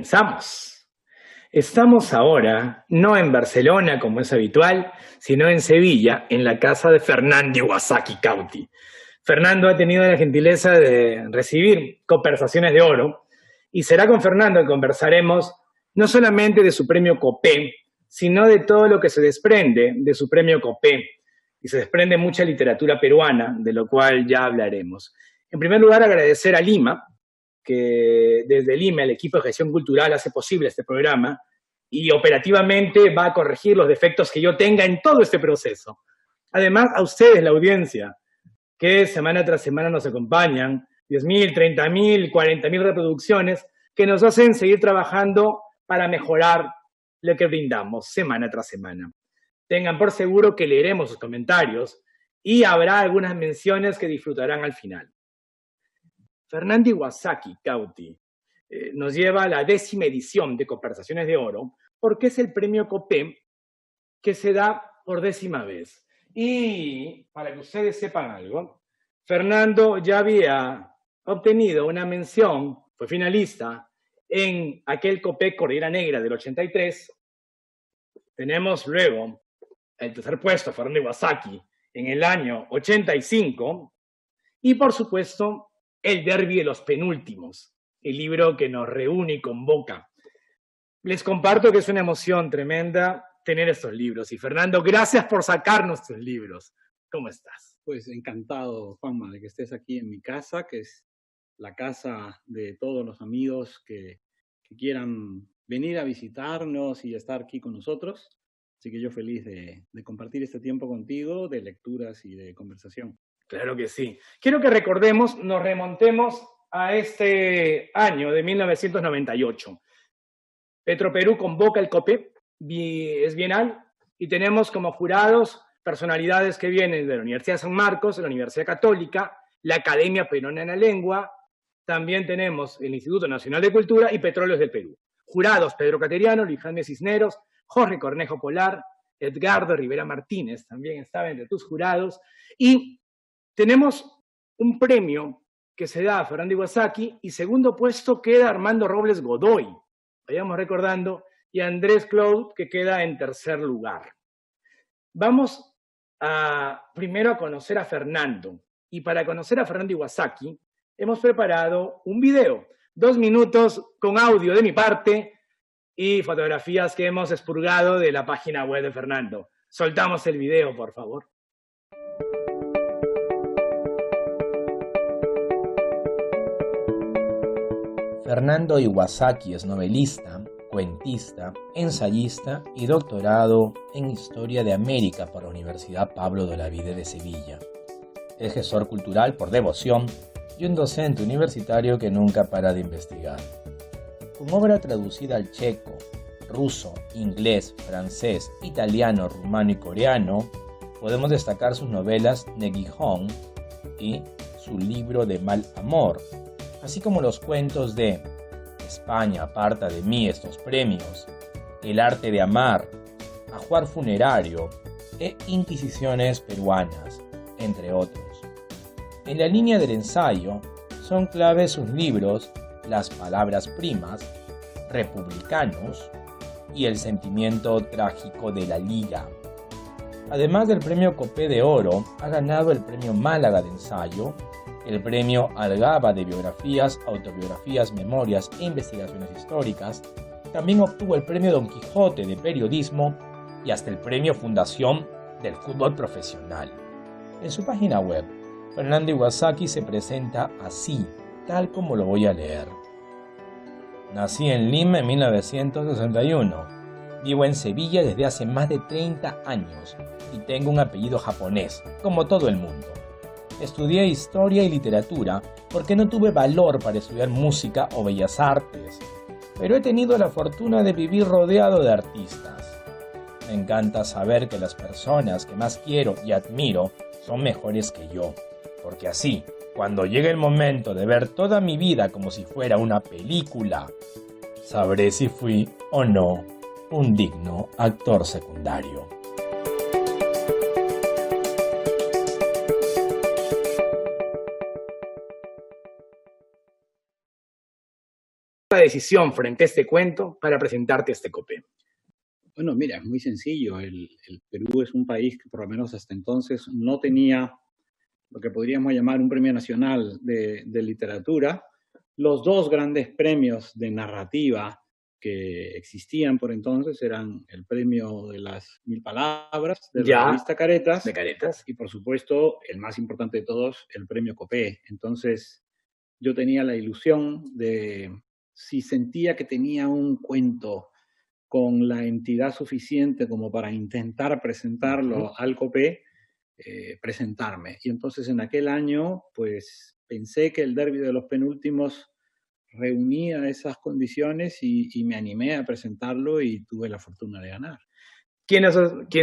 Comenzamos. Estamos ahora, no en Barcelona como es habitual, sino en Sevilla, en la casa de Fernando Iwasaki Cauti. Fernando ha tenido la gentileza de recibir conversaciones de oro y será con Fernando que conversaremos no solamente de su premio Copé, sino de todo lo que se desprende de su premio Copé. Y se desprende mucha literatura peruana, de lo cual ya hablaremos. En primer lugar, agradecer a Lima, que desde Lima el equipo de gestión cultural hace posible este programa y operativamente va a corregir los defectos que yo tenga en todo este proceso. Además, a ustedes, la audiencia, que semana tras semana nos acompañan, 10.000, 30.000, 40.000 reproducciones, que nos hacen seguir trabajando para mejorar lo que brindamos semana tras semana. Tengan por seguro que leeremos sus comentarios y habrá algunas menciones que disfrutarán al final. Fernando Iwasaki Cauti nos lleva a la 10ª edición de Conversaciones de Oro, porque es el premio Copé que se da por 10ª vez. Y para que ustedes sepan algo, Fernando ya había obtenido una mención, fue finalista en aquel Copé Cordillera Negra del 83. Tenemos luego el tercer puesto, Fernando Iwasaki, en el año 85. Y por supuesto, El Derbi de los Penúltimos, el libro que nos reúne y convoca. Les comparto que es una emoción tremenda tener estos libros. Y Fernando, gracias por sacarnos tus libros. ¿Cómo estás? Pues encantado, Juanma, de que estés aquí en mi casa, que es la casa de todos los amigos que quieran venir a visitarnos y estar aquí con nosotros. Así que yo feliz de compartir este tiempo contigo, de lecturas y de conversación. Claro que sí. Quiero que recordemos, nos remontemos a este año de 1998. Petroperú convoca el Copé, es bienal, y tenemos como jurados personalidades que vienen de la Universidad de San Marcos, de la Universidad Católica, la Academia Peruana de la Lengua, también tenemos el Instituto Nacional de Cultura y Petróleos del Perú. Jurados: Pedro Cateriano, Luis Jaime Cisneros, Jorge Cornejo Polar, Edgardo Rivera Martínez, también estaba entre tus jurados, y tenemos un premio que se da a Fernando Iwasaki y segundo puesto queda Armando Robles Godoy, vayamos recordando, y Andrés Claude, que queda en tercer lugar. Vamos primero a conocer a Fernando, y para conocer a Fernando Iwasaki hemos preparado un video, 2 minutos con audio de mi parte y fotografías que hemos expurgado de la página web de Fernando. Soltamos el video, por favor. Fernando Iwasaki es novelista, cuentista, ensayista y doctorado en Historia de América por la Universidad Pablo de Olavide de Sevilla. Es gestor cultural por devoción y un docente universitario que nunca para de investigar. Con obra traducida al checo, ruso, inglés, francés, italiano, rumano y coreano, podemos destacar sus novelas Negihon y su libro de Mal Amor, así como los cuentos de España aparta de mí estos premios, El arte de amar, Ajuar funerario e Inquisiciones peruanas, entre otros. En la línea del ensayo, son claves sus libros Las palabras primas, Republicanos y El sentimiento trágico de la Liga. Además del premio Copé de Oro, ha ganado el premio Málaga de ensayo, el premio Algaba de biografías, autobiografías, memorias e investigaciones históricas. También obtuvo el premio Don Quijote de periodismo y hasta el premio Fundación del Fútbol Profesional. En su página web, Fernando Iwasaki se presenta así, tal como lo voy a leer. Nací en Lima en 1961. Vivo en Sevilla desde hace más de 30 años y tengo un apellido japonés, como todo el mundo. Estudié historia y literatura porque no tuve valor para estudiar música o bellas artes, pero he tenido la fortuna de vivir rodeado de artistas. Me encanta saber que las personas que más quiero y admiro son mejores que yo, porque así, cuando llegue el momento de ver toda mi vida como si fuera una película, sabré si fui o no un digno actor secundario. la decisión frente a este cuento para presentarte este copé? Bueno, mira, es muy sencillo. El Perú es un país que por lo menos hasta entonces no tenía lo que podríamos llamar un premio nacional de literatura. Los dos grandes premios de narrativa que existían por entonces eran el premio de las 1000 palabras de la revista Caretas, de Caretas, y por supuesto, el más importante de todos, el premio Copé. Entonces, yo tenía la ilusión de, si sentía que tenía un cuento con la entidad suficiente como para intentar presentarlo al Copé, presentarme. Y entonces en aquel año, pues pensé que el Derbi de los Penúltimos reunía esas condiciones y me animé a presentarlo y tuve la fortuna de ganar. Quienes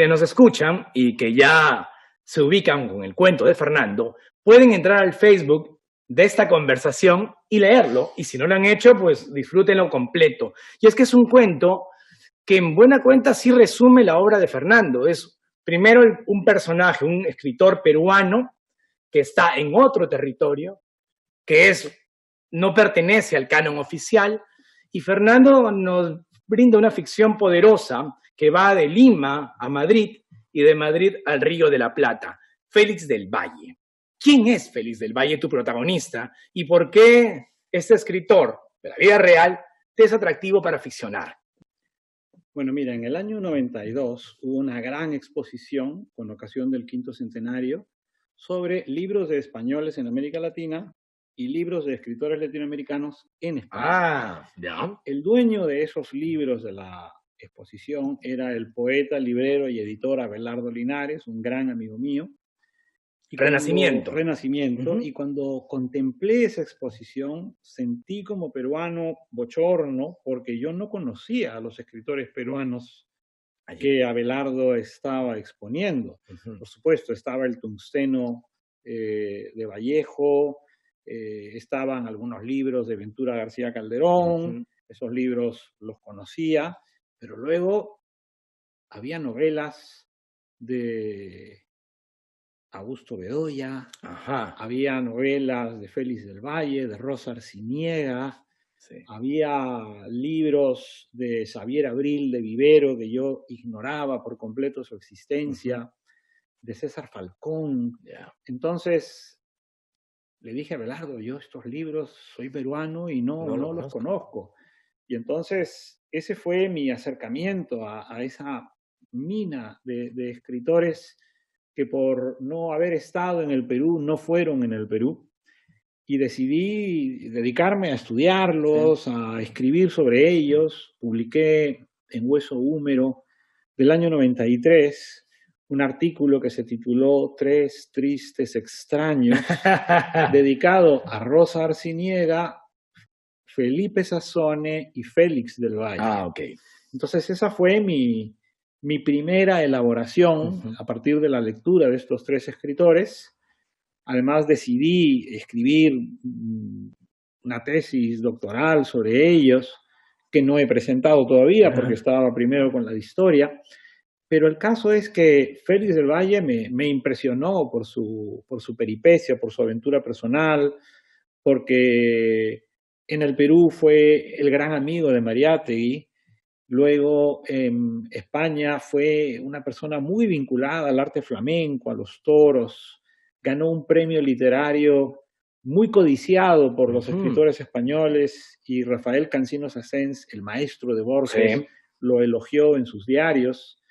nos escuchan y que ya se ubican con el cuento de Fernando, pueden entrar al Facebook de esta conversación y leerlo. Y si no lo han hecho, pues disfrútenlo completo. Y es que es un cuento que en buena cuenta sí resume la obra de Fernando. Es primero un personaje, un escritor peruano que está en otro territorio, que no pertenece al canon oficial, y Fernando nos brinda una ficción poderosa que va de Lima a Madrid y de Madrid al Río de la Plata. Félix del Valle. ¿Quién es Félix del Valle, tu protagonista? ¿Y por qué este escritor de la vida real te es atractivo para ficcionar? Bueno, mira, en el año 92 hubo una gran exposición con ocasión del 5º centenario sobre libros de españoles en América Latina y libros de escritores latinoamericanos en España. Ya. El dueño de esos libros de la exposición era el poeta, librero y editor Abelardo Linares, un gran amigo mío. Renacimiento. Y cuando contemplé esa exposición, sentí como peruano bochorno, porque yo no conocía a los escritores peruanos que Abelardo estaba exponiendo. Por supuesto, estaba el Tungsteno de Vallejo, estaban algunos libros de Ventura García Calderón, esos libros los conocía, pero luego había novelas de Augusto Bedoya, había novelas de Félix del Valle, de Rosa Arciniega, había libros de Xavier Abril de Vivero, que yo ignoraba por completo su existencia, de César Falcón. Entonces le dije a Abelardo, yo estos libros, soy peruano y no los conozco. Y entonces ese fue mi acercamiento a esa mina de escritores que por no haber estado en el Perú, no fueron en el Perú, y decidí dedicarme a estudiarlos, a escribir sobre ellos. Publiqué en Hueso Húmero del año 93 un artículo que se tituló Tres tristes extraños, dedicado a Rosa Arciniega, Felipe Sassone y Félix del Valle. Entonces esa fue mi primera elaboración a partir de la lectura de estos tres escritores. Además decidí escribir una tesis doctoral sobre ellos, que no he presentado todavía porque estaba primero con la de historia. Pero el caso es que Félix del Valle me impresionó por su peripecia, por su aventura personal, porque en el Perú fue el gran amigo de Mariátegui. Luego, en España fue una persona muy vinculada al arte flamenco, a los toros. Ganó un premio literario muy codiciado por los escritores españoles, y Rafael Cancinos Asens, el maestro de Borges, lo elogió en sus diarios.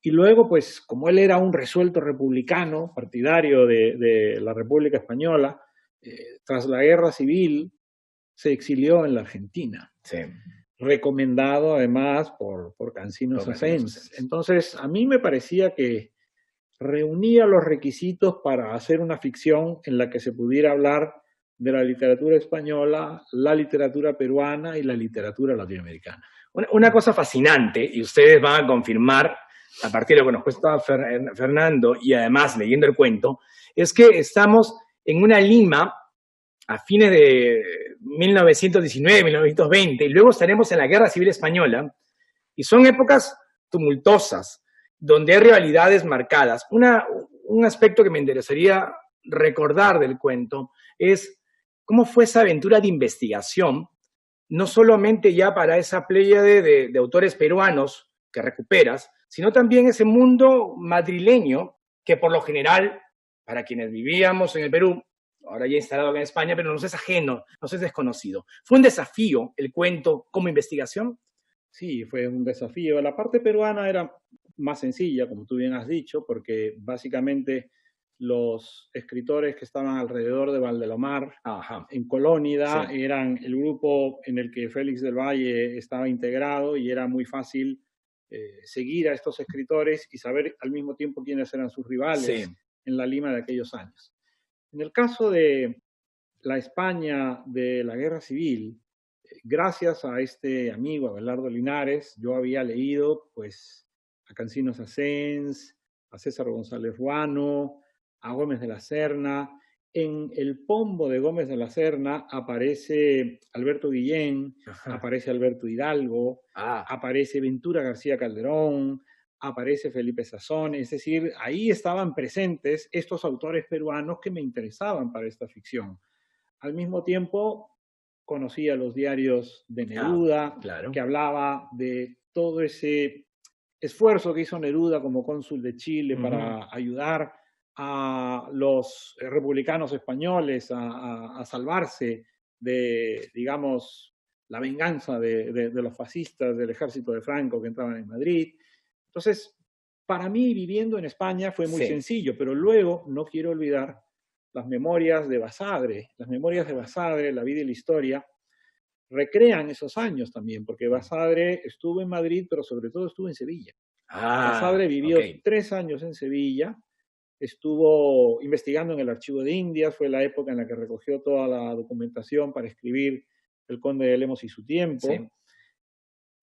Y luego, pues, como él era un resuelto republicano, partidario de la República Española, tras la Guerra Civil, se exilió en la Argentina. Recomendado además por Cancinos Asens. Entonces, a mí me parecía que reunía los requisitos para hacer una ficción en la que se pudiera hablar de la literatura española, la literatura peruana y la literatura latinoamericana. Una cosa fascinante, y ustedes van a confirmar a partir de lo que nos cuesta Fernando y además leyendo el cuento, es que estamos en una Lima a fines de 1919, 1920, y luego estaremos en la Guerra Civil Española, y son épocas tumultuosas, donde hay rivalidades marcadas. Un aspecto que me interesaría recordar del cuento es cómo fue esa aventura de investigación no solamente ya para esa pléyade de autores peruanos que recuperas, sino también ese mundo madrileño que por lo general, para quienes vivíamos en el Perú, ahora ya instalado acá en España, pero nos es ajeno, nos es desconocido. ¿Fue un desafío el cuento como investigación? Sí, fue un desafío. La parte peruana era más sencilla, como tú bien has dicho, porque básicamente los escritores que estaban alrededor de Valdelomar, Ajá. en Colónida, Sí. eran el grupo en el que Félix del Valle estaba integrado y era muy fácil seguir a estos escritores y saber al mismo tiempo quiénes eran sus Sí. rivales en la Lima de aquellos años. En el caso de la España de la Guerra Civil, gracias a este amigo, Abelardo Linares, yo había leído pues a Cancinos Asens, a César González Ruano, a Gómez de la Serna. En el pombo de Gómez de la Serna aparece Alberto Guillén, Ajá. aparece Alberto Hidalgo, aparece Ventura García Calderón, aparece Felipe Sazón, es decir, ahí estaban presentes estos autores peruanos que me interesaban para esta ficción. Al mismo tiempo, conocía los diarios de Neruda, Claro. que hablaba de todo ese esfuerzo que hizo Neruda como cónsul de Chile para ayudar a los republicanos españoles a salvarse de, digamos, la venganza de los fascistas del ejército de Franco que entraban en Madrid. Entonces, para mí, viviendo en España fue muy sencillo, pero luego no quiero olvidar las memorias de Basadre. Las memorias de Basadre, la vida y la historia, recrean esos años también, porque Basadre estuvo en Madrid, pero sobre todo estuvo en Sevilla. Basadre vivió 3 años en Sevilla, estuvo investigando en el Archivo de Indias, fue la época en la que recogió toda la documentación para escribir El Conde de Lemos y su tiempo. Sí.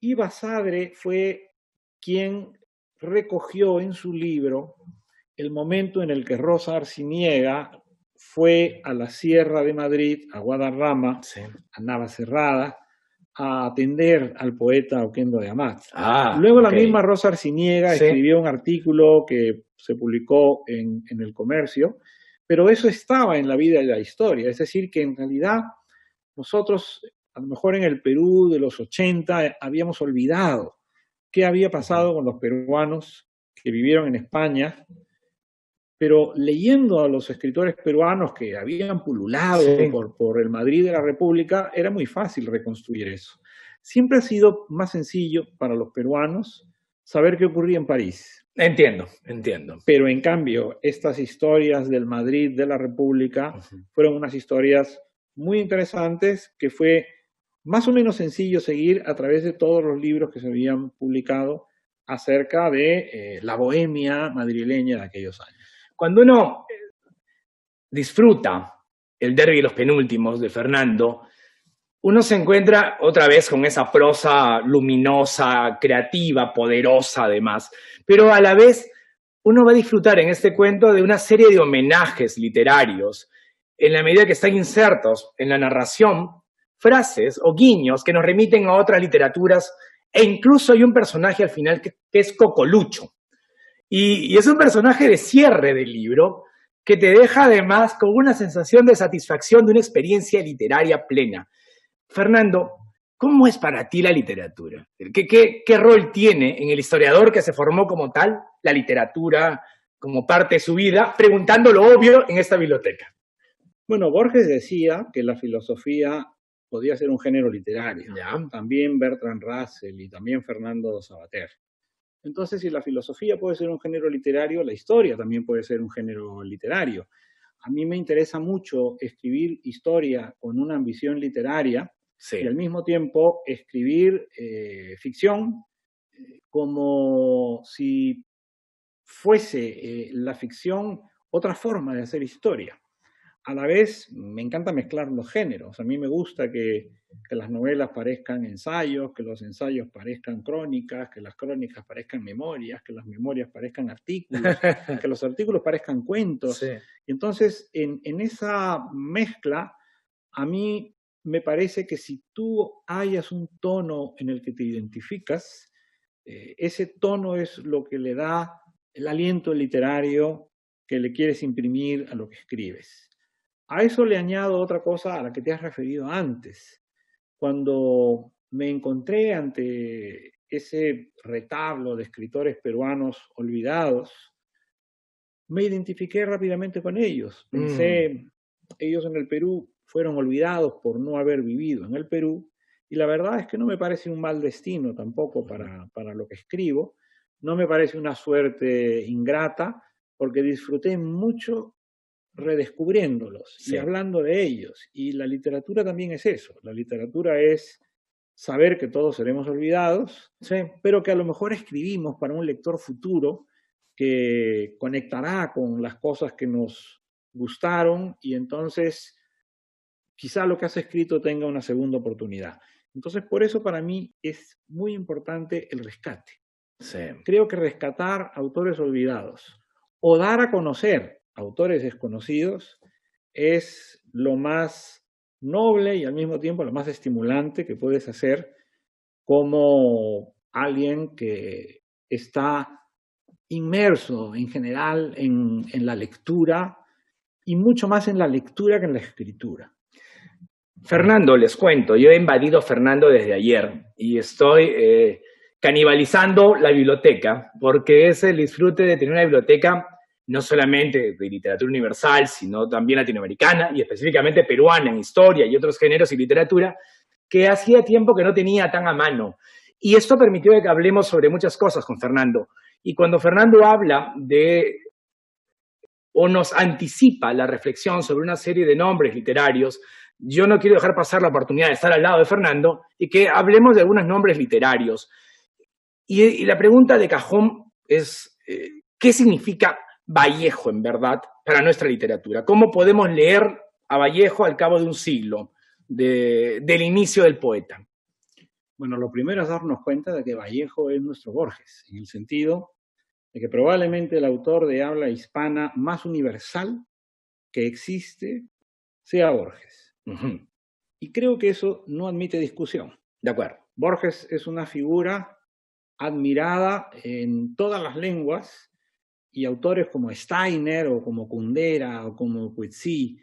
Y Basadre fue quien recogió en su libro el momento en el que Rosa Arciniega fue a la Sierra de Madrid, a Guadarrama, a Navacerrada, a atender al poeta Oquendo de Amat. Luego la misma Rosa Arciniega escribió un artículo que se publicó en El Comercio, pero eso estaba en la vida y la historia. Es decir, que en realidad nosotros, a lo mejor en el Perú de los 80, habíamos olvidado qué había pasado con los peruanos que vivieron en España, pero leyendo a los escritores peruanos que habían pululado por el Madrid de la República, era muy fácil reconstruir eso. Siempre ha sido más sencillo para los peruanos saber qué ocurría en París. Entiendo. Pero en cambio, estas historias del Madrid de la República fueron unas historias muy interesantes que fue más o menos sencillo seguir a través de todos los libros que se habían publicado acerca de la bohemia madrileña de aquellos años. Cuando uno disfruta el Derbi y los penúltimos de Fernando, uno se encuentra otra vez con esa prosa luminosa, creativa, poderosa además, pero a la vez uno va a disfrutar en este cuento de una serie de homenajes literarios en la medida que están insertos en la narración frases o guiños que nos remiten a otras literaturas, e incluso hay un personaje al final que es Cocolucho. Y es un personaje de cierre del libro que te deja además con una sensación de satisfacción de una experiencia literaria plena. Fernando, ¿cómo es para ti la literatura? ¿Qué rol tiene en el historiador que se formó como tal la literatura como parte de su vida? Preguntando lo obvio en esta biblioteca. Bueno, Borges decía que la filosofía podía ser un género literario. También Bertrand Russell y también Fernando Savater. Entonces, si la filosofía puede ser un género literario, la historia también puede ser un género literario. A mí me interesa mucho escribir historia con una ambición literaria y al mismo tiempo escribir ficción como si fuese la ficción otra forma de hacer historia. A la vez, me encanta mezclar los géneros. A mí me gusta que las novelas parezcan ensayos, que los ensayos parezcan crónicas, que las crónicas parezcan memorias, que las memorias parezcan artículos, que los artículos parezcan cuentos. Y entonces, en esa mezcla, a mí me parece que si tú hallas un tono en el que te identificas, ese tono es lo que le da el aliento literario que le quieres imprimir a lo que escribes. A eso le añado otra cosa a la que te has referido antes. cuando me encontré ante ese retablo de escritores peruanos olvidados, me identifiqué rápidamente con ellos. Pensé, ellos en el Perú fueron olvidados por no haber vivido en el Perú, y la verdad es que no me parece un mal destino tampoco para lo que escribo, no me parece una suerte ingrata, porque disfruté mucho redescubriéndolos y Sí. hablando de ellos. Y la literatura también es eso, la literatura es saber que todos seremos olvidados, Sí. pero que a lo mejor escribimos para un lector futuro que conectará con las cosas que nos gustaron y entonces quizá lo que has escrito tenga una segunda oportunidad. Entonces, por eso para mí es muy importante el rescate. Sí. Creo que rescatar autores olvidados o dar a conocer autores desconocidos es lo más noble y al mismo tiempo lo más estimulante que puedes hacer como alguien que está inmerso en general en la lectura y mucho más en la lectura que en la escritura. Fernando, les cuento, yo he invadido Fernando desde ayer y estoy canibalizando la biblioteca porque es el disfrute de tener una biblioteca no solamente de literatura universal, sino también latinoamericana y específicamente peruana en historia y otros géneros y literatura que hacía tiempo que no tenía tan a mano. Y esto permitió que hablemos sobre muchas cosas con Fernando. Y cuando Fernando habla de o nos anticipa la reflexión sobre una serie de nombres literarios, yo no quiero dejar pasar la oportunidad de estar al lado de Fernando y que hablemos de algunos nombres literarios. Y la pregunta de cajón es, ¿qué significa Vallejo en verdad para nuestra literatura? ¿Cómo podemos leer a Vallejo al cabo de un siglo del inicio del poeta? Bueno, lo primero es darnos cuenta de que Vallejo es nuestro Borges, en el sentido de que probablemente el autor de habla hispana más universal que existe sea Borges. Uh-huh. Y creo que eso no admite discusión. De acuerdo. Borges es una figura admirada en todas las lenguas y autores como Steiner o como Kundera o como Coetzee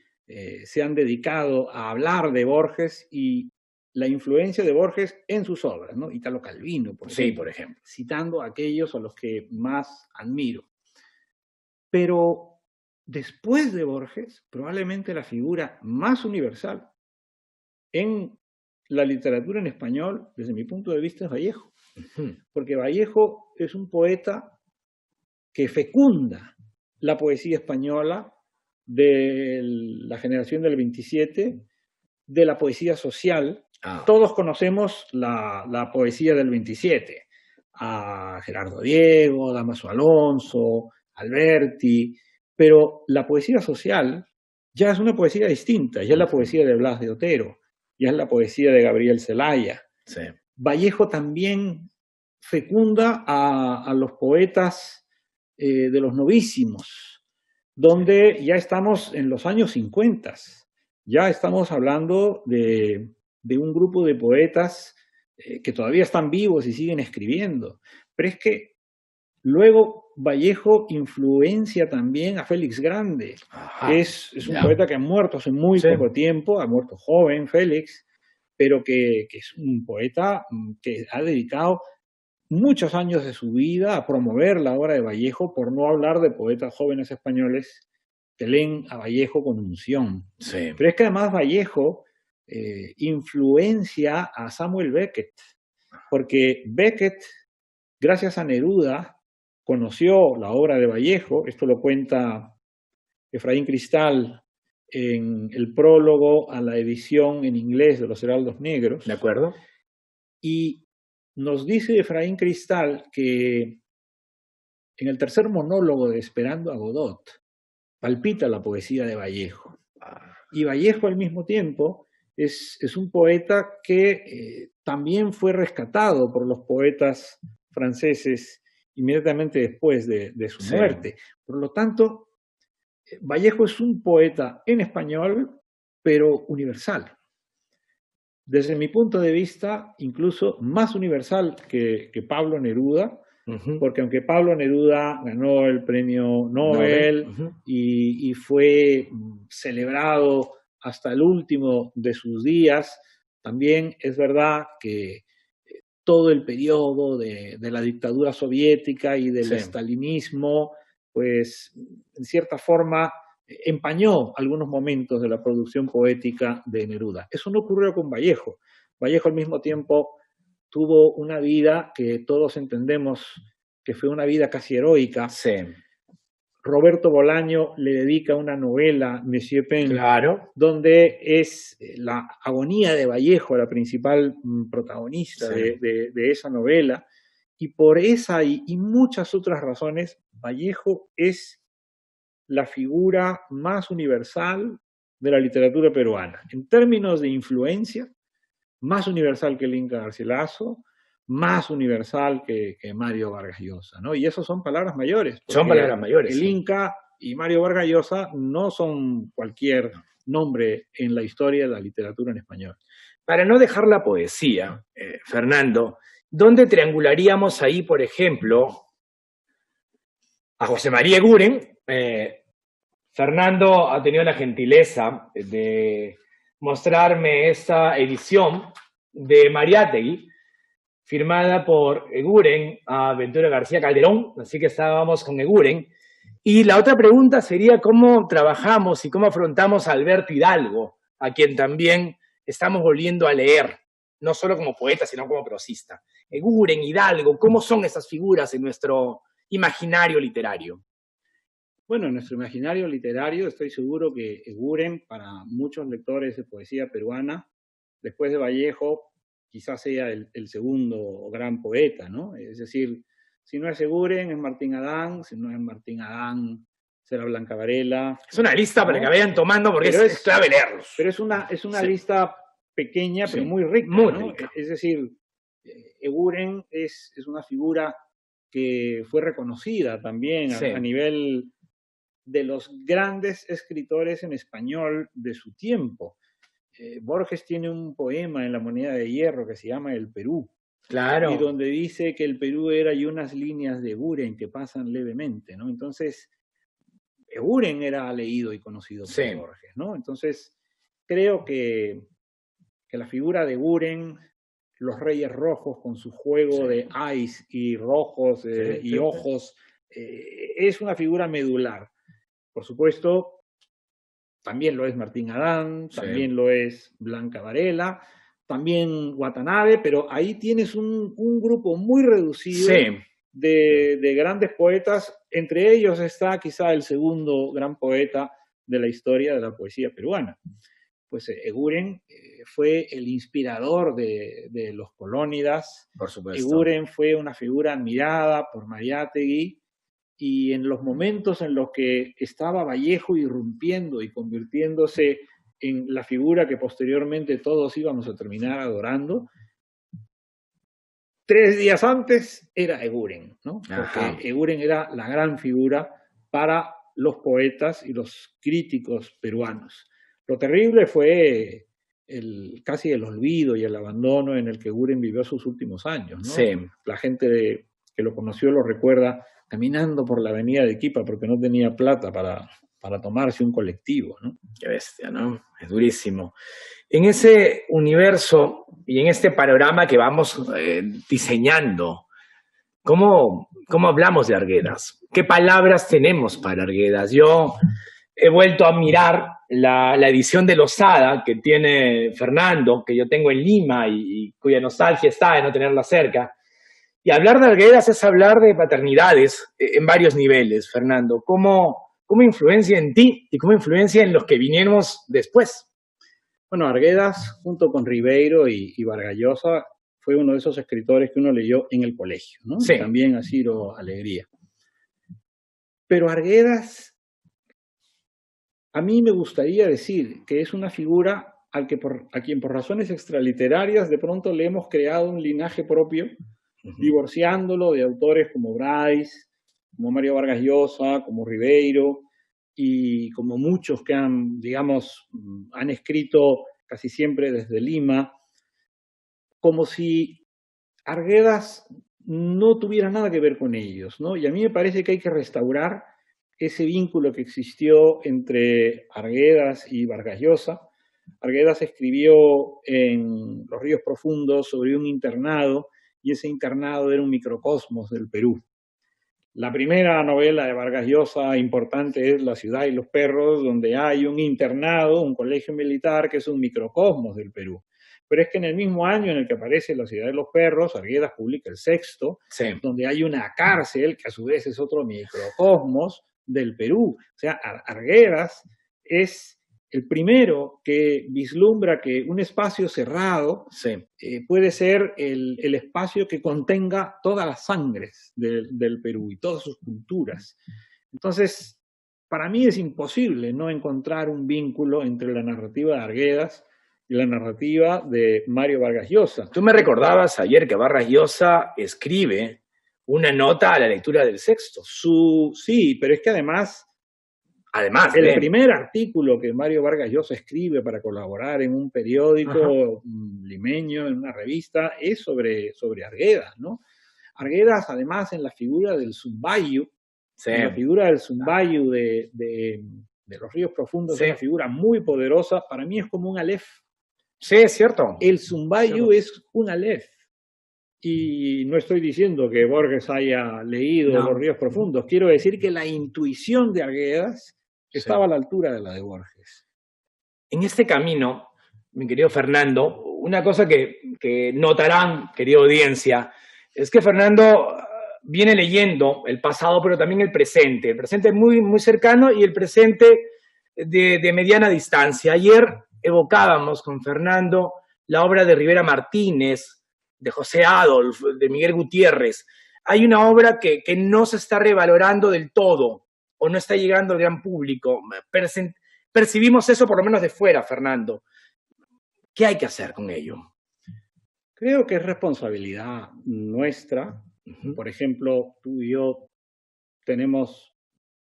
se han dedicado a hablar de Borges y la influencia de Borges en sus obras, ¿no? Italo Calvino, por ejemplo, citando a aquellos a los que más admiro. Pero después de Borges, probablemente la figura más universal en la literatura en español, desde mi punto de vista, es Vallejo. uh-huh. Porque Vallejo es un poeta que fecunda la poesía española de la generación del 27, de la poesía social. Todos conocemos la poesía del 27, a Gerardo Diego, Dámaso Alonso, Alberti, pero la poesía social ya es una poesía distinta, ya es la poesía de Blas de Otero, ya es la poesía de Gabriel Zelaya. Sí. Vallejo también fecunda a los poetas de los novísimos, donde ya estamos en los años 50, ya estamos hablando de un grupo de poetas que todavía están vivos y siguen escribiendo. Pero es que luego Vallejo influencia también a Félix Grande, que es un poeta que ha muerto hace muy poco tiempo, ha muerto joven Félix, pero que es un poeta que ha dedicado muchos años de su vida a promover la obra de Vallejo, por no hablar de poetas jóvenes españoles que leen a Vallejo con unción. Sí. Pero es que además Vallejo influencia a Samuel Beckett, porque Beckett, gracias a Neruda, conoció la obra de Vallejo. Esto lo cuenta Efraín Cristal en el prólogo a la edición en inglés de Los Heraldos Negros. ¿De acuerdo? Y nos dice Efraín Cristal que en el tercer monólogo de Esperando a Godot palpita la poesía de Vallejo. Y Vallejo al mismo tiempo es un poeta que también fue rescatado por los poetas franceses inmediatamente después de su muerte. Por lo tanto, Vallejo es un poeta en español, pero universal. Desde mi punto de vista, incluso más universal que Pablo Neruda, porque aunque Pablo Neruda ganó el premio Nobel y fue celebrado hasta el último de sus días También es verdad que todo el periodo de la dictadura soviética y del Sí. estalinismo, pues en cierta forma empañó algunos momentos de la producción poética de Neruda. Eso no ocurrió con Vallejo. Vallejo al mismo tiempo tuvo una vida que todos entendemos que fue una vida casi heroica. Sí, Roberto Bolaño le dedica una novela, Monsieur Pen, claro. donde es la agonía de Vallejo la principal protagonista Sí. de esa novela. Y por esa y muchas otras razones, Vallejo es la figura más universal de la literatura peruana. En términos de influencia, más universal que el Inca Garcilaso, más universal que Mario Vargas Llosa, ¿no? Y eso son palabras mayores. Son palabras mayores. El Sí. Inca y Mario Vargas Llosa no son cualquier nombre en la historia de la literatura en español. Para no dejar la poesía, Fernando, ¿dónde triangularíamos ahí, por ejemplo, a José María Eguren? Fernando ha tenido la gentileza de mostrarme esta edición de Mariátegui, firmada por Eguren a Ventura García Calderón, así que estábamos con Eguren. Y la otra pregunta sería cómo trabajamos y cómo afrontamos a Alberto Hidalgo, a quien también estamos volviendo a leer, no solo como poeta, sino como prosista. Eguren, Hidalgo, ¿cómo son esas figuras en nuestro imaginario literario? Bueno, en nuestro imaginario literario estoy seguro que Eguren, para muchos lectores de poesía peruana, después de Vallejo, quizás sea el segundo gran poeta, ¿no? Es decir, si no es Eguren, es Martín Adán, si no es Martín Adán, será Blanca Varela. Es una lista para que vayan tomando porque es clave leerlos. Pero es una lista pequeña, pero muy rica. Muy ¿no? rica. Es decir, Eguren es una figura que fue reconocida también a nivel de los grandes escritores en español de su tiempo. Borges tiene un poema en La moneda de hierro que se llama El Perú. Claro. Y donde dice que el Perú era y unas líneas de Eguren que pasan levemente, ¿no? Entonces, Eguren era leído y conocido por Borges, ¿no? Entonces, creo que la figura de Eguren, los Reyes Rojos con su juego de eyes y rojos y ojos, es una figura medular. Por supuesto, también lo es Martín Adán, también lo es Blanca Varela, también Watanabe, pero ahí tienes un grupo muy reducido de grandes poetas. Entre ellos está quizá el segundo gran poeta de la historia de la poesía peruana. Pues Eguren fue el inspirador de los colónidas. Por supuesto. Eguren fue una figura admirada por Mariátegui. Y en los momentos en los que estaba Vallejo irrumpiendo y convirtiéndose en la figura que posteriormente todos íbamos a terminar adorando, 3 días antes era Eguren, ¿no? Porque Eguren era la gran figura para los poetas y los críticos peruanos. Lo terrible fue casi el olvido y el abandono en el que Eguren vivió sus últimos años, ¿no? La gente que lo conoció lo recuerda caminando por la avenida de Arequipa porque no tenía plata para tomarse un colectivo, ¿no? Qué bestia, ¿no? Es durísimo. En ese universo y en este panorama que vamos diseñando, ¿cómo hablamos de Arguedas? ¿Qué palabras tenemos para Arguedas? Yo he vuelto a mirar la edición de Losada que tiene Fernando, que yo tengo en Lima y cuya nostalgia está de no tenerla cerca. Y hablar de Arguedas es hablar de paternidades en varios niveles, Fernando. ¿Cómo influencia en ti y cómo influencia en los que vinimos después? Bueno, Arguedas, junto con Ribeiro y Vargas Llosa, fue uno de esos escritores que uno leyó en el colegio, ¿no? También a Ciro Alegría. Pero Arguedas, a mí me gustaría decir que es una figura a quien por razones extraliterarias de pronto le hemos creado un linaje propio, divorciándolo de autores como Bryce, como Mario Vargas Llosa, como Ribeiro, y como muchos que han escrito casi siempre desde Lima, como si Arguedas no tuviera nada que ver con ellos, ¿no? Y a mí me parece que hay que restaurar ese vínculo que existió entre Arguedas y Vargas Llosa, Arguedas escribió en Los ríos profundos sobre un internado, y ese internado era un microcosmos del Perú. La primera novela de Vargas Llosa importante es La ciudad y los perros, donde hay un internado, un colegio militar, que es un microcosmos del Perú. Pero es que en el mismo año en el que aparece La ciudad de los perros, Arguedas publica El Sexto, Sí. donde hay una cárcel, que a su vez es otro microcosmos del Perú. O sea, Arguedas es el primero que vislumbra que un espacio cerrado Sí. puede ser el espacio que contenga todas las sangres del Perú y todas sus culturas. Entonces, para mí es imposible no encontrar un vínculo entre la narrativa de Arguedas y la narrativa de Mario Vargas Llosa. Tú me recordabas ayer que Vargas Llosa escribe una nota a la lectura del Sexto. Sí, pero es que además el primer artículo que Mario Vargas Llosa escribe para colaborar en un periódico limeño, en una revista, es sobre Arguedas, ¿no? Arguedas, además, en la figura del Zumbayu, en la figura del Zumbayu de Los ríos profundos, es una figura muy poderosa. Para mí es como un Aleph. Sí, es cierto. El Zumbayu es un Aleph. Y no estoy diciendo que Borges haya leído Los ríos profundos. Quiero decir que la intuición de Arguedas estaba a la altura de la de Borges. En este camino, mi querido Fernando, una cosa que notarán, querida audiencia, es que Fernando viene leyendo el pasado, pero también el presente muy, muy cercano y el presente de mediana distancia. Ayer evocábamos con Fernando la obra de Rivera Martínez, de José Adolf, de Miguel Gutiérrez. Hay una obra que no se está revalorando del todo, o no está llegando al gran público. Percibimos eso por lo menos de fuera, Fernando. ¿Qué hay que hacer con ello? Creo que es responsabilidad nuestra. Por ejemplo, tú y yo tenemos,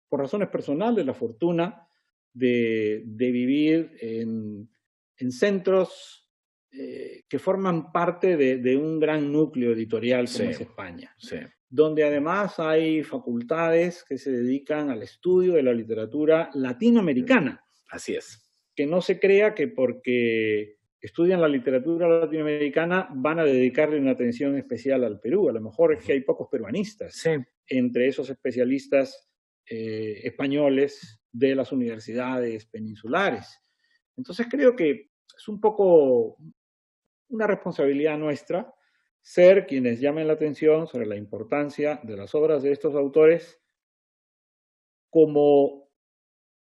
por razones personales, la fortuna de vivir en centros que forman parte de un gran núcleo editorial como es España. Sí. Donde además hay facultades que se dedican al estudio de la literatura latinoamericana. Así es. Que no se crea que porque estudian la literatura latinoamericana van a dedicarle una atención especial al Perú. A lo mejor es que hay pocos peruanistas entre esos especialistas españoles de las universidades peninsulares. Entonces creo que es un poco una responsabilidad nuestra ser quienes llamen la atención sobre la importancia de las obras de estos autores como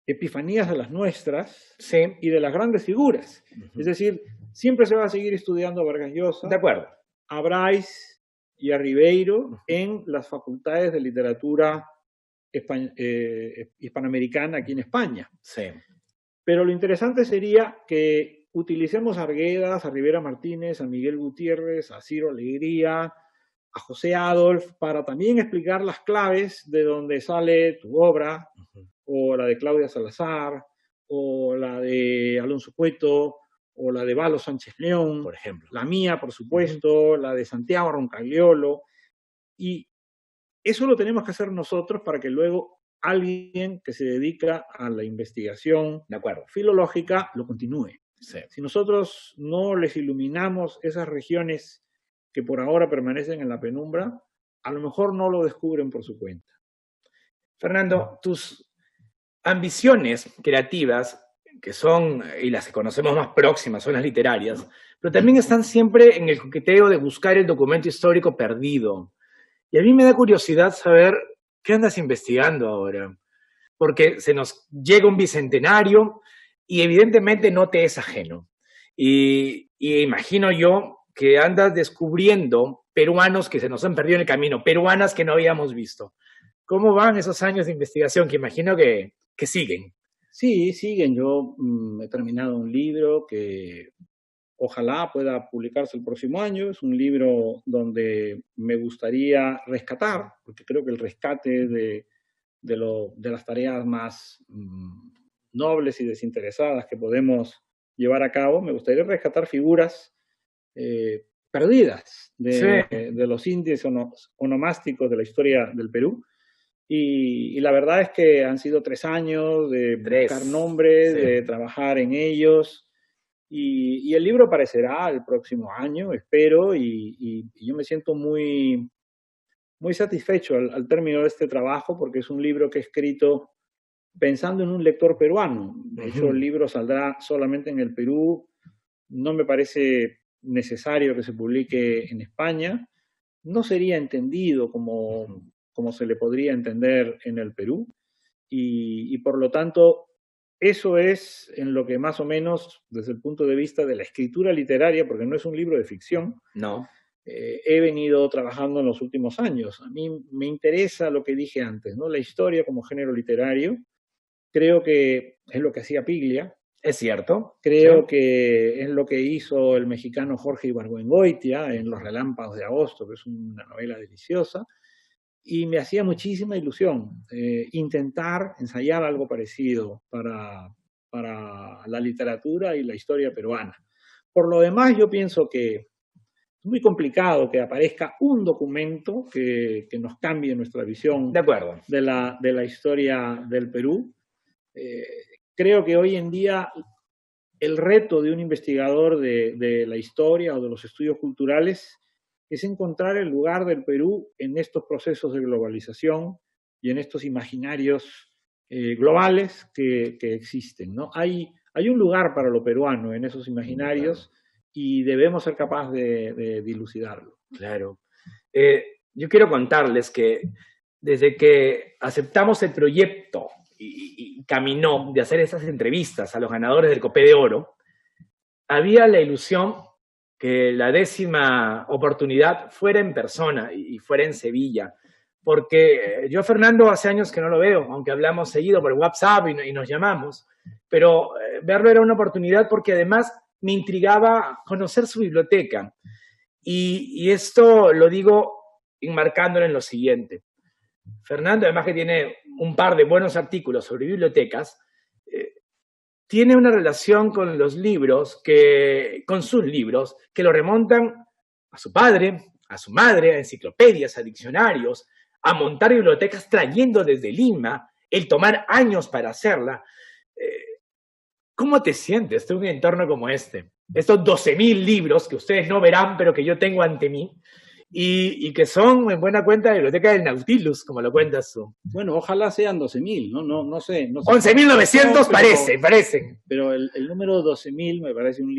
epifanías de las nuestras y de las grandes figuras. Es decir, siempre se va a seguir estudiando a Vargas Llosa, de acuerdo, a Bryce y a Ribeiro en las facultades de literatura hispanoamericana aquí en España. Pero lo interesante sería que utilicemos a Arguedas, a Rivera Martínez, a Miguel Gutiérrez, a Ciro Alegría, a José Adolf, para también explicar las claves de donde sale tu obra, o la de Claudia Salazar, o la de Alonso Cueto, o la de Valo Sánchez León, por ejemplo. La mía, por supuesto, la de Santiago Roncagliolo. Y eso lo tenemos que hacer nosotros para que luego alguien que se dedica a la investigación filológica lo continúe. Si nosotros no les iluminamos esas regiones que por ahora permanecen en la penumbra, a lo mejor no lo descubren por su cuenta. Fernando, tus ambiciones creativas, que son, y las que conocemos más próximas, son las literarias, pero también están siempre en el coqueteo de buscar el documento histórico perdido. Y a mí me da curiosidad saber qué andas investigando ahora, porque se nos llega un bicentenario y evidentemente no te es ajeno. Y imagino yo que andas descubriendo peruanos que se nos han perdido en el camino, peruanas que no habíamos visto. ¿Cómo van esos años de investigación que imagino que siguen? Sí, siguen. Yo he terminado un libro que ojalá pueda publicarse el próximo año. Es un libro donde me gustaría rescatar, porque creo que el rescate de las tareas más nobles y desinteresadas que podemos llevar a cabo, me gustaría rescatar figuras perdidas de los índices onomásticos de la historia del Perú. Y la verdad es que han sido 3 años de buscar nombres, de trabajar en ellos. Y el libro aparecerá el próximo año, espero, y yo me siento muy satisfecho al término de este trabajo, porque es un libro que he escrito pensando en un lector peruano. De hecho, el Ujú. libro saldrá solamente en el Perú. No me parece necesario que se publique en España. No sería entendido como se le podría entender en el Perú. Y por lo tanto, eso es en lo que más o menos, desde el punto de vista de la escritura literaria, porque no es un libro de ficción, No, he venido trabajando en los últimos años. A mí me interesa lo que dije antes, ¿no? La historia como género literario. Creo que es lo que hacía Piglia. es cierto. Sí. Creo que es lo que hizo el mexicano Jorge Ibargüengoitia en Los Relámpagos de Agosto, que es una novela deliciosa. Y me hacía muchísima ilusión intentar ensayar algo parecido para la literatura y la historia peruana. Por lo demás, yo pienso que es muy complicado que aparezca un documento que nos cambie nuestra visión De acuerdo. de la historia del Perú. Eh, Creo que hoy en día el reto de un investigador de la historia o de los estudios culturales es encontrar el lugar del Perú en estos procesos de globalización y en estos imaginarios globales que existen, ¿no? Hay un lugar para lo peruano en esos imaginarios y debemos ser capaces de dilucidarlo. Claro. Yo quiero contarles que desde que aceptamos el proyecto y caminó de hacer esas entrevistas a los ganadores del Copé de Oro, había la ilusión que la 10ª oportunidad fuera en persona y fuera en Sevilla. Porque yo a Fernando hace años que no lo veo, aunque hablamos seguido por WhatsApp y nos llamamos, pero verlo era una oportunidad porque además me intrigaba conocer su biblioteca. Y esto lo digo enmarcándolo en lo siguiente. Fernando, además que tiene un par de buenos artículos sobre bibliotecas, tiene una relación con los libros, con sus libros, que lo remontan a su padre, a su madre, a enciclopedias, a diccionarios, a montar bibliotecas trayendo desde Lima, el tomar años para hacerla. ¿Cómo te sientes tú en un entorno como este? Estos 12.000 libros que ustedes no verán, pero que yo tengo ante mí, y que son en buena cuenta de la biblioteca del Nautilus, como lo cuentas tú. Bueno, ojalá sean 12.000, no sé. 11.900 parecen. Pero el número 12.000 me parece un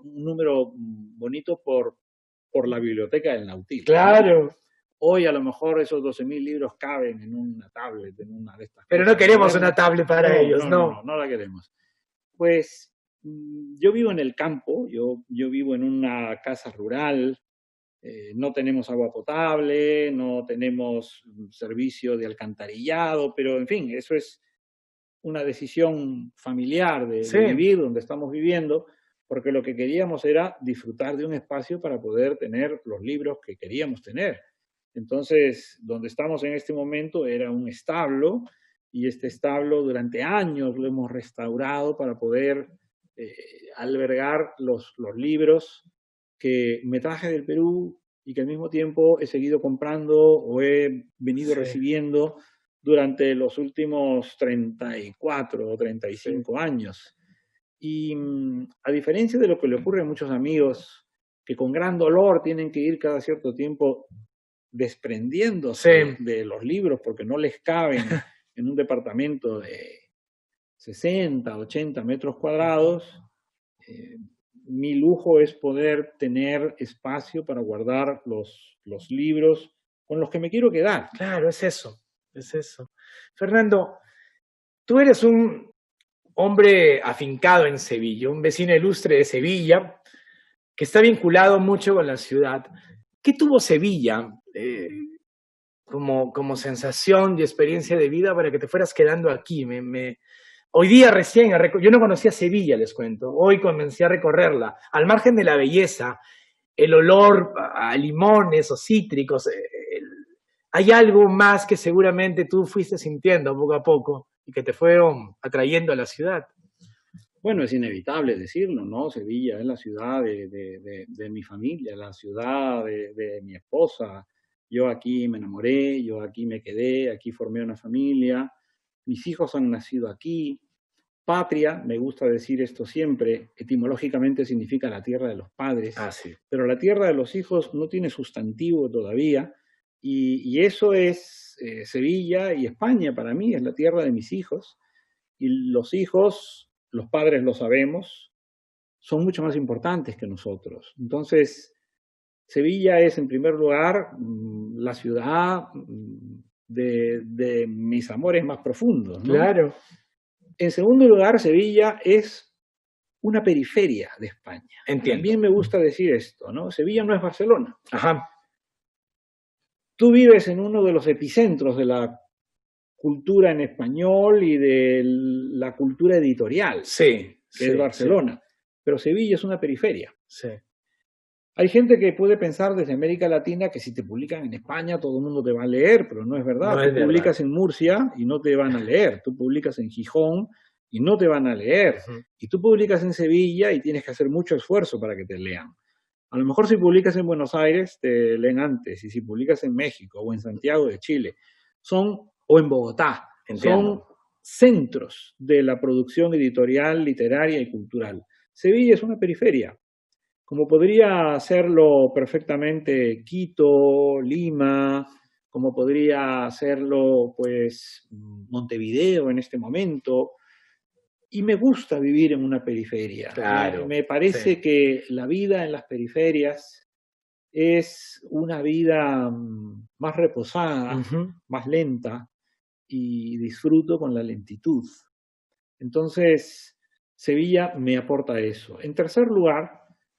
número bonito por la biblioteca del Nautilus. Claro. ¿No? Hoy a lo mejor esos 12.000 libros caben en una tablet, en una de estas Pero cosas. no queremos una tablet para ellos, ¿no? No la queremos. Pues yo vivo en el campo, yo vivo en una casa rural, no tenemos agua potable, no tenemos servicio de alcantarillado, pero en fin, eso es una decisión familiar Sí. de vivir donde estamos viviendo, porque lo que queríamos era disfrutar de un espacio para poder tener los libros que queríamos tener. Entonces, donde estamos en este momento era un establo, y este establo durante años lo hemos restaurado para poder albergar los libros que me traje del Perú y que al mismo tiempo he seguido comprando o he venido recibiendo durante los últimos 34 o 35 años. Y a diferencia de lo que le ocurre a muchos amigos que con gran dolor tienen que ir cada cierto tiempo desprendiéndose de los libros porque no les caben en un departamento de 60, 80 metros cuadrados, mi lujo es poder tener espacio para guardar los libros con los que me quiero quedar. Claro, es eso. Fernando, tú eres un hombre afincado en Sevilla, un vecino ilustre de Sevilla, que está vinculado mucho con la ciudad. ¿Qué tuvo Sevilla como sensación y experiencia de vida para que te fueras quedando aquí? Hoy día recién, yo no conocía Sevilla, les cuento, hoy comencé a recorrerla, al margen de la belleza, el olor a limones o cítricos, hay algo más que seguramente tú fuiste sintiendo poco a poco y que te fueron atrayendo a la ciudad. Bueno, es inevitable decirlo, ¿no? Sevilla es la ciudad de mi familia, la ciudad de mi esposa. Yo aquí me enamoré, yo aquí me quedé, aquí formé una familia. Mis hijos han nacido aquí. Patria, me gusta decir esto siempre, etimológicamente significa la tierra de los padres, Sí. pero la tierra de los hijos no tiene sustantivo todavía, y eso es Sevilla y España para mí, es la tierra de mis hijos, y los hijos, los padres lo sabemos, son mucho más importantes que nosotros. Entonces, Sevilla es en primer lugar la ciudad de mis amores más profundos, ¿no? Claro. En segundo lugar, Sevilla es una periferia de España. Entiendo. También me gusta decir esto, ¿no? Sevilla no es Barcelona. Ajá. Tú vives en uno de los epicentros de la cultura en español y de la cultura editorial, Sí. que es Barcelona. Pero Sevilla es una periferia. Sí. Hay gente que puede pensar desde América Latina que si te publican en España todo el mundo te va a leer, pero no es verdad. No Tú es verdad. publicas en Murcia y no te van a leer. Tú publicas en Gijón y no te van a leer. Y tú publicas en Sevilla y tienes que hacer mucho esfuerzo para que te lean. A lo mejor si publicas en Buenos Aires te leen antes, y si publicas en México o en Santiago de Chile, o en Bogotá, Entiendo. son centros de la producción editorial, literaria y cultural. Sevilla es una periferia, como podría hacerlo perfectamente Quito, Lima, como podría hacerlo pues Montevideo en este momento. Y me gusta vivir en una periferia. Claro, Me parece sí. que la vida en las periferias es una vida más reposada, más lenta, y disfruto con la lentitud. Entonces, Sevilla me aporta eso. En tercer lugar,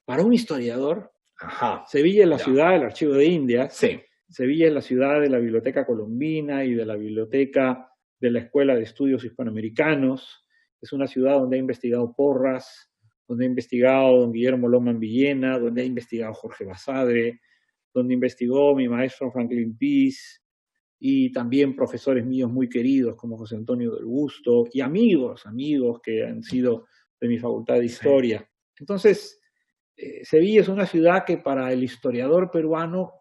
para un historiador, Ajá. Sevilla es la Ya. ciudad del Archivo de Indias, Sí. Sevilla es la ciudad de la Biblioteca Colombina y de la Biblioteca de la Escuela de Estudios Hispanoamericanos. Es una ciudad donde ha investigado Porras, donde ha investigado don Guillermo Loman Villena, donde ha investigado Jorge Basadre, donde investigó mi maestro Franklin Pease, y también profesores míos muy queridos como José Antonio del Busto, y amigos que han sido de mi facultad de Historia. Sí. Entonces, Sevilla es una ciudad que para el historiador peruano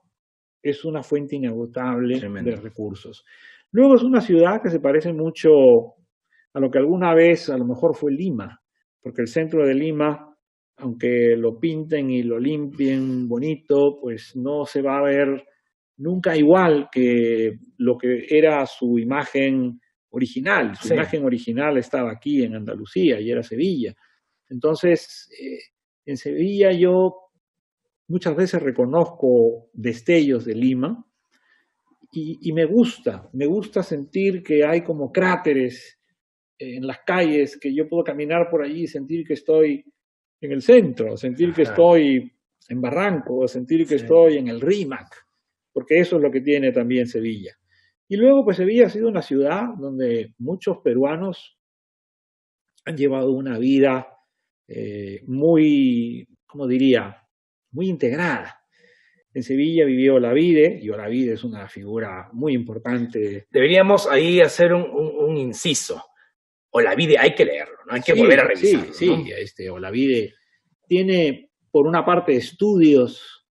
es una fuente inagotable de recursos. Luego es una ciudad que se parece mucho a lo que alguna vez a lo mejor fue Lima, porque el centro de Lima, aunque lo pinten y lo limpien bonito, pues no se va a ver nunca igual que lo que era su imagen original. Su imagen original estaba aquí en Andalucía y era Sevilla. Entonces, en Sevilla yo muchas veces reconozco destellos de Lima y me gusta sentir que hay como cráteres en las calles, que yo puedo caminar por allí y sentir que estoy en el centro, sentir que estoy en Barranco, sentir que estoy en el Rímac, porque eso es lo que tiene también Sevilla. Y luego, pues Sevilla ha sido una ciudad donde muchos peruanos han llevado una vida muy, ¿cómo diría?, muy integrada. En Sevilla vivió Olavide, y Olavide es una figura muy importante. Deberíamos ahí hacer un inciso. Olavide hay que leerlo, ¿no? Hay que volver a revisarlo. Sí, ¿no? Olavide tiene, por una parte, estudios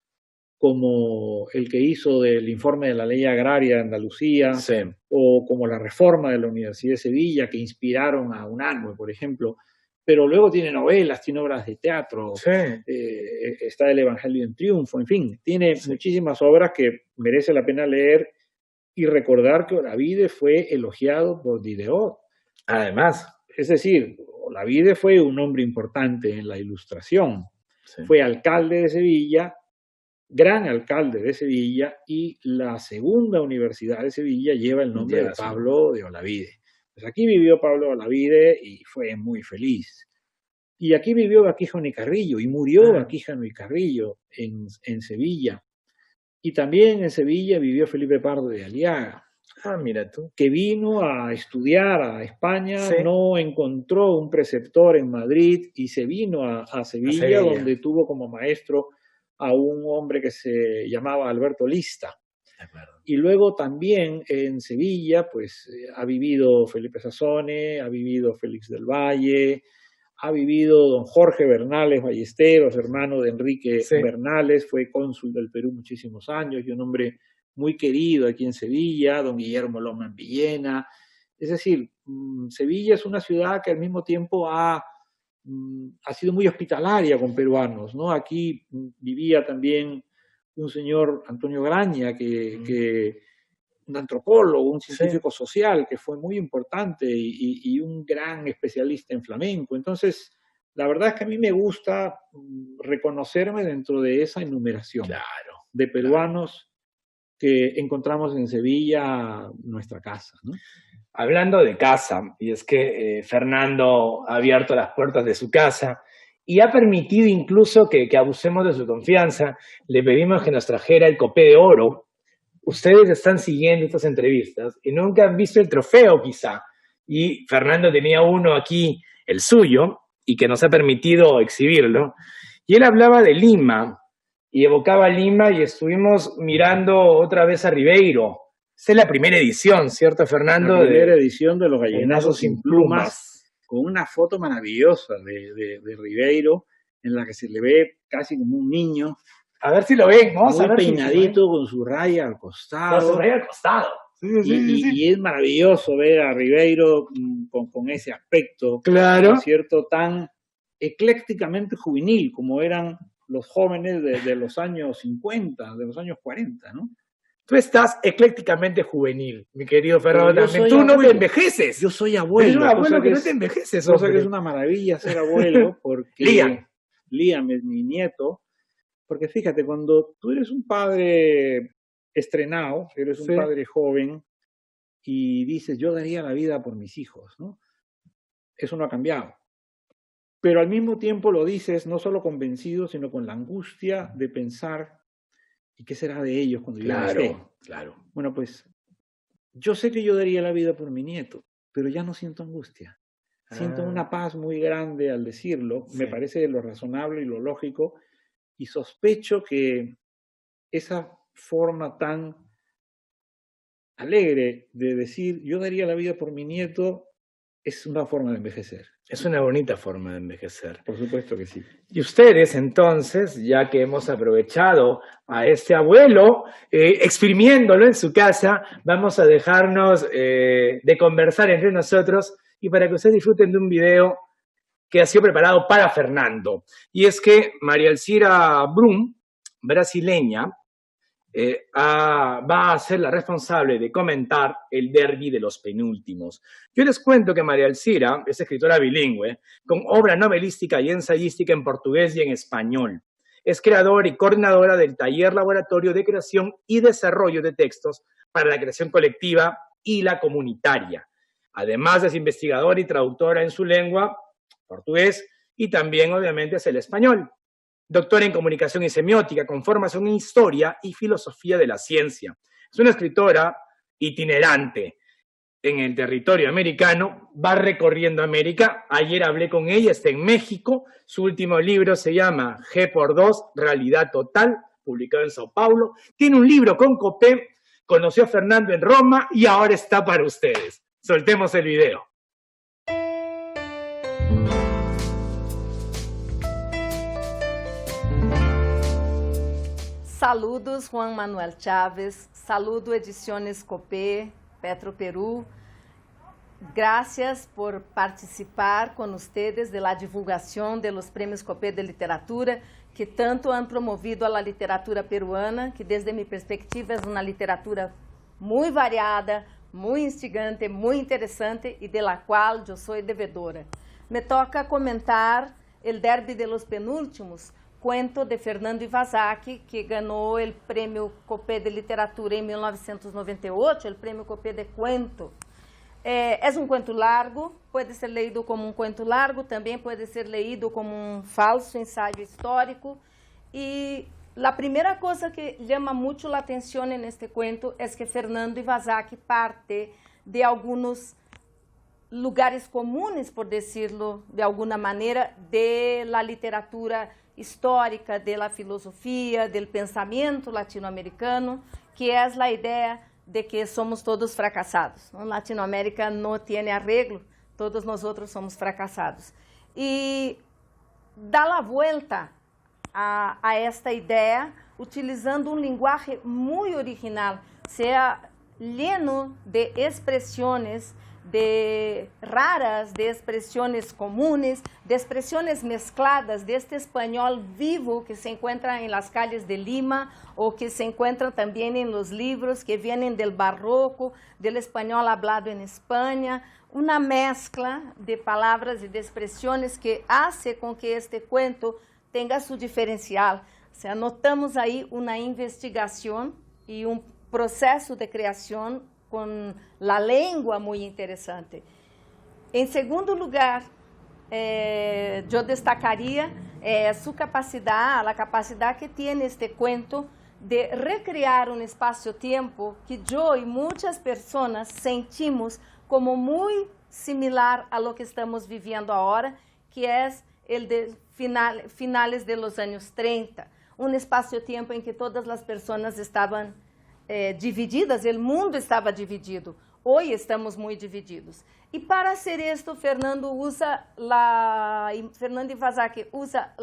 como el que hizo del informe de la ley agraria de Andalucía, o como la reforma de la Universidad de Sevilla, que inspiraron a Unanue, por ejemplo. Pero luego tiene novelas, tiene obras de teatro, está el Evangelio en Triunfo, en fin, tiene muchísimas obras que merece la pena leer y recordar que Olavide fue elogiado por Diderot. Además. Es decir, Olavide fue un hombre importante en la Ilustración. Fue alcalde de Sevilla, gran alcalde de Sevilla, y la segunda universidad de Sevilla lleva el nombre de Pablo de Olavide. Pues aquí vivió Pablo de Olavide y fue muy feliz. Y aquí vivió Baquijano y Carrillo, y murió Baquijano y Carrillo en Sevilla. Y también en Sevilla vivió Felipe Pardo de Aliaga. Mira tú. Que vino a estudiar a España, no encontró un preceptor en Madrid y se vino a Sevilla, donde tuvo como maestro a un hombre que se llamaba Alberto Lista. Y luego también en Sevilla, pues ha vivido Felipe Sassone, ha vivido Félix del Valle, ha vivido don Jorge Bernales Ballesteros, hermano de Enrique Bernales, fue cónsul del Perú muchísimos años y un hombre muy querido aquí en Sevilla, don Guillermo Loman Villena, Es decir, Sevilla es una ciudad que al mismo tiempo ha sido muy hospitalaria con peruanos, ¿no? Aquí vivía también un señor, Antonio Graña, un antropólogo, un científico social, que fue muy importante y un gran especialista en flamenco. Entonces, la verdad es que a mí me gusta reconocerme dentro de esa enumeración de peruanos que encontramos en Sevilla, nuestra casa, ¿no? Hablando de casa, y es que Fernando ha abierto las puertas de su casa y ha permitido incluso que abusemos de su confianza. Le pedimos que nos trajera el copé de oro. Ustedes están siguiendo estas entrevistas y nunca han visto el trofeo quizá. Y Fernando tenía uno aquí, el suyo, y que nos ha permitido exhibirlo. Y él hablaba de Lima y evocaba Lima y estuvimos mirando otra vez a Ribeiro. Esta es la primera edición, ¿cierto, Fernando? La primera edición de Los Gallinazos sin Plumas, con una foto maravillosa de Ribeiro, en la que se le ve casi como un niño. A ver si lo ven, ¿no? Muy peinadito, con su raya al costado. Con su raya al costado. Y es maravilloso ver a Ribeiro con ese aspecto, claro, ¿no es cierto?, tan eclécticamente juvenil, como eran los jóvenes de los años 50, de los años 40, ¿no? Tú estás eclécticamente juvenil, mi querido Fernando. Tú no te envejeces. Yo soy abuelo. Eres un abuelo que no te envejeces, cosa que es una maravilla ser abuelo, porque Liam es mi nieto. Porque fíjate, cuando tú eres un padre estrenado, eres un padre joven, y dices, yo daría la vida por mis hijos, ¿no? Eso no ha cambiado. Pero al mismo tiempo lo dices no solo convencido, sino con la angustia de pensar, ¿y qué será de ellos cuando yo no esté? Claro. Bueno, pues yo sé que yo daría la vida por mi nieto, pero ya no siento angustia. Siento una paz muy grande al decirlo. Me parece lo razonable y lo lógico. Y sospecho que esa forma tan alegre de decir, yo daría la vida por mi nieto, es una forma de envejecer. Es una bonita forma de envejecer. Por supuesto que sí. Y ustedes, entonces, ya que hemos aprovechado a este abuelo, exprimiéndolo en su casa, vamos a dejarnos de conversar entre nosotros y para que ustedes disfruten de un video que ha sido preparado para Fernando. Y es que María Elcira Brum, brasileña, va a ser la responsable de comentar el derbi de los penúltimos. Yo les cuento que María Elcira es escritora bilingüe, con obra novelística y ensayística en portugués y en español. Es creadora y coordinadora del Taller Laboratorio de Creación y Desarrollo de Textos para la Creación Colectiva y la Comunitaria. Además es investigadora y traductora en su lengua, portugués, y también obviamente es el español. Doctora en Comunicación y Semiótica, con formación en Historia y Filosofía de la Ciencia. Es una escritora itinerante en el territorio americano, va recorriendo América. Ayer hablé con ella, está en México. Su último libro se llama G×2, Realidad Total, publicado en Sao Paulo. Tiene un libro con Copé, conoció a Fernando en Roma y ahora está para ustedes. Soltemos el video. Saludos, Juan Manuel Chávez. Saludo Ediciones Copé, Petro Perú. Gracias por participar con ustedes de la divulgación de los premios Copé de Literatura, que tanto han promovido a la literatura peruana, que desde mi perspectiva es una literatura muy variada, muy instigante, muy interesante y de la cual yo soy devedora. Me toca comentar El Derbi de los Penúltimos, cuento de Fernando Iwasaki, que ganó el Premio Copé de Literatura en 1998, el Premio Copé de Cuento. Es un cuento largo, puede ser leído como un cuento largo, también puede ser leído como un falso ensayo histórico. Y la primera cosa que llama mucho la atención en este cuento es que Fernando Iwasaki parte de algunos lugares comunes, por decirlo de alguna manera, de la literatura histórica, de la filosofía, del pensamiento latinoamericano, que es la idea de que somos todos fracasados. En Latinoamérica no tiene arreglo, todos nosotros somos fracasados. Y dá la vuelta a esta idea utilizando um linguagem muito original. lleno de expresiones raras, de expresiones comunes, de expresiones mezcladas de este español vivo que se encuentra en las calles de Lima o que se encuentra también en los libros que vienen del barroco, del español hablado en España, una mezcla de palabras y de expresiones que hace con que este cuento tenga su diferencial. O sea, notamos ahí una investigación y un proceso de creación con la lengua muy interesante. En segundo lugar, yo destacaría su capacidad, la capacidad que tiene este cuento de recrear un espacio-tiempo que yo y muchas personas sentimos como muy similar a lo que estamos viviendo ahora, que es el de finales de los años 30, un espacio-tiempo en que todas las personas estaban divididas, el mundo estava dividido. Hoy estamos muy divididos. E para hacer esto, Fernando Iwasaki usa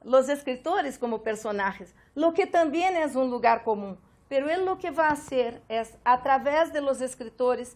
los escritores como personajes, lo que también es un lugar común. Pero él lo que va a hacer es, a través de los escritores,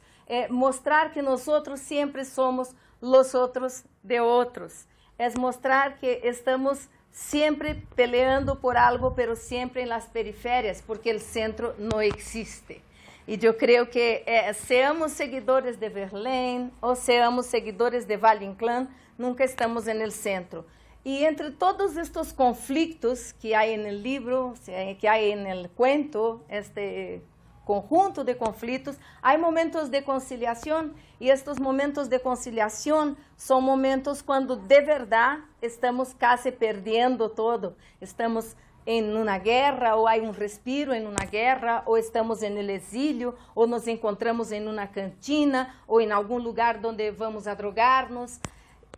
mostrar que nosotros siempre somos los otros de otros. Es mostrar que estamos siempre peleando por algo, pero siempre en las periferias, porque el centro no existe. Y yo creo que seamos seguidores de Verlaine o seamos seguidores de Valle Inclán, nunca estamos en el centro. Y entre todos estos conflictos que hay en el libro, que hay en el cuento, este conjunto de conflictos, hay momentos de conciliación, y estos momentos de conciliación son momentos cuando de verdad estamos casi perdiendo todo. Estamos en una guerra, o hay un respiro en una guerra, o estamos en el exilio, o nos encontramos en una cantina, o en algún lugar donde vamos a drogarnos.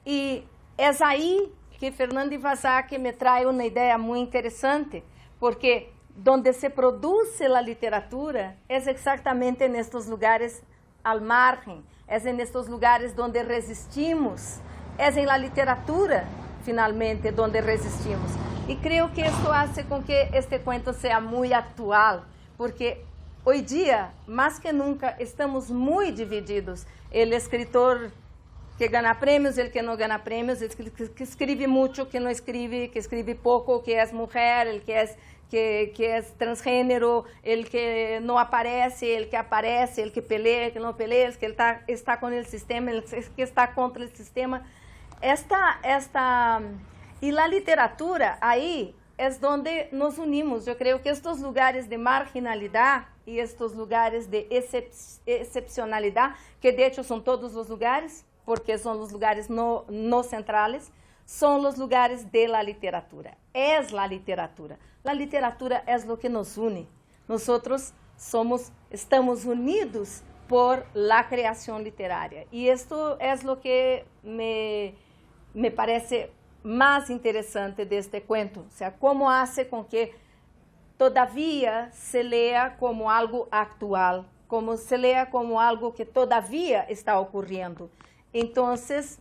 Y es ahí que Fernando Iwasaki me trae una idea muy interesante, porque donde se produce la literatura es exactamente en estos lugares al margen, es en estos lugares donde resistimos, es en la literatura, finalmente, donde resistimos. Y creo que esto hace con que este cuento sea muy actual, porque hoy día, más que nunca, estamos muy divididos. El escritor que gana premios, el que no gana premios, el que escribe mucho, que no escribe, que escribe poco, que es mujer, el que es transgénero, el que no aparece, el que aparece, el que pelea, el que no pelea, el que está con el sistema, el que está contra el sistema. Y la literatura ahí es donde nos unimos. Yo creo que estos lugares de marginalidad y estos lugares de excepcionalidad, que de hecho son todos los lugares, porque son los lugares no centrales, son los lugares de la literatura. Es la literatura. La literatura es lo que nos une. Nosotros estamos unidos por la creación literaria. Y esto es lo que me parece más interesante de este cuento. O sea, cómo hace con que todavía se lea como algo actual, como se lea como algo que todavía está ocurriendo. Entonces,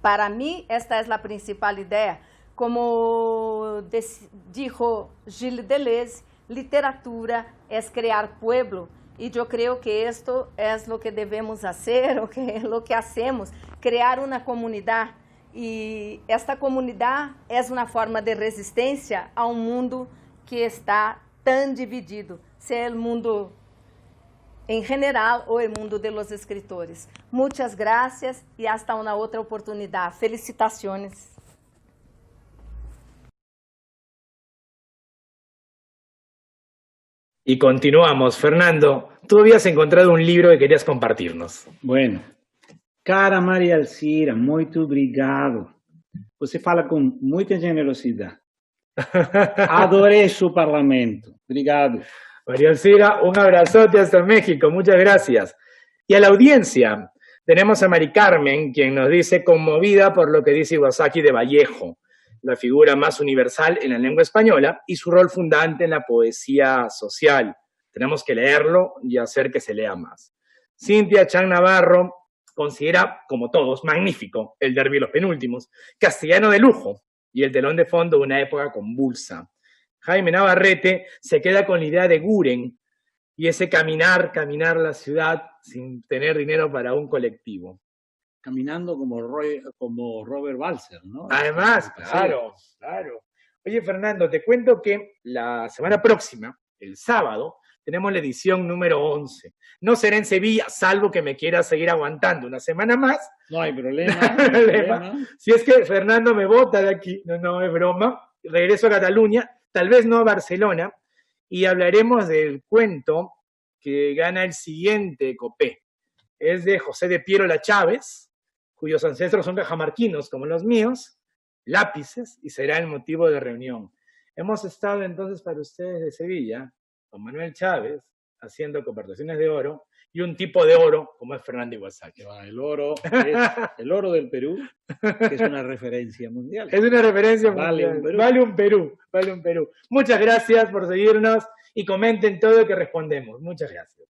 para mí, esta es la principal idea. Como dijo Gilles Deleuze, literatura es crear pueblo. Y yo creo que esto es lo que debemos hacer, o que es lo que hacemos, crear una comunidad. Y esta comunidad es una forma de resistencia a un mundo que está tan dividido, sea el mundo en general o el mundo de los escritores. Muchas gracias y hasta una otra oportunidad. Felicitaciones. Y continuamos. Fernando, tú habías encontrado un libro que querías compartirnos. Bueno, cara Maria Alcira, muito obrigado. Você fala com muita generosidade. Adorei su parlamento. Obrigado. María Alcira, un abrazote hasta México, muchas gracias. Y a la audiencia, tenemos a Mari Carmen, quien nos dice conmovida por lo que dice Iwasaki de Vallejo, la figura más universal en la lengua española y su rol fundante en la poesía social. Tenemos que leerlo y hacer que se lea más. Cintia Chan Navarro considera, como todos, magnífico El Derbi y los Penúltimos, castellano de lujo y el telón de fondo de una época convulsa. Jaime Navarrete se queda con la idea de Guren, y ese caminar la ciudad sin tener dinero para un colectivo. Caminando como Robert Balser, ¿no? Además, claro. Oye, Fernando, te cuento que la semana próxima, el sábado, tenemos la edición número 11. No será en Sevilla, salvo que me quiera seguir aguantando una semana más. No hay problema. No hay problema. Si es que Fernando me bota de aquí, no es broma, regreso a Cataluña, tal vez no a Barcelona, y hablaremos del cuento que gana el siguiente Copé. Es de José de Piero Chávez, cuyos ancestros son cajamarquinos como los míos, lápices, y será el motivo de reunión. Hemos estado entonces para ustedes de Sevilla, con Manuel Chávez, haciendo conversaciones de oro, y un tipo de oro como es Fernando Iwasaki. El oro es el oro del Perú, que es una referencia mundial. Es una referencia mundial. Vale un Perú. Muchas gracias por seguirnos y comenten todo lo que respondemos. Muchas gracias.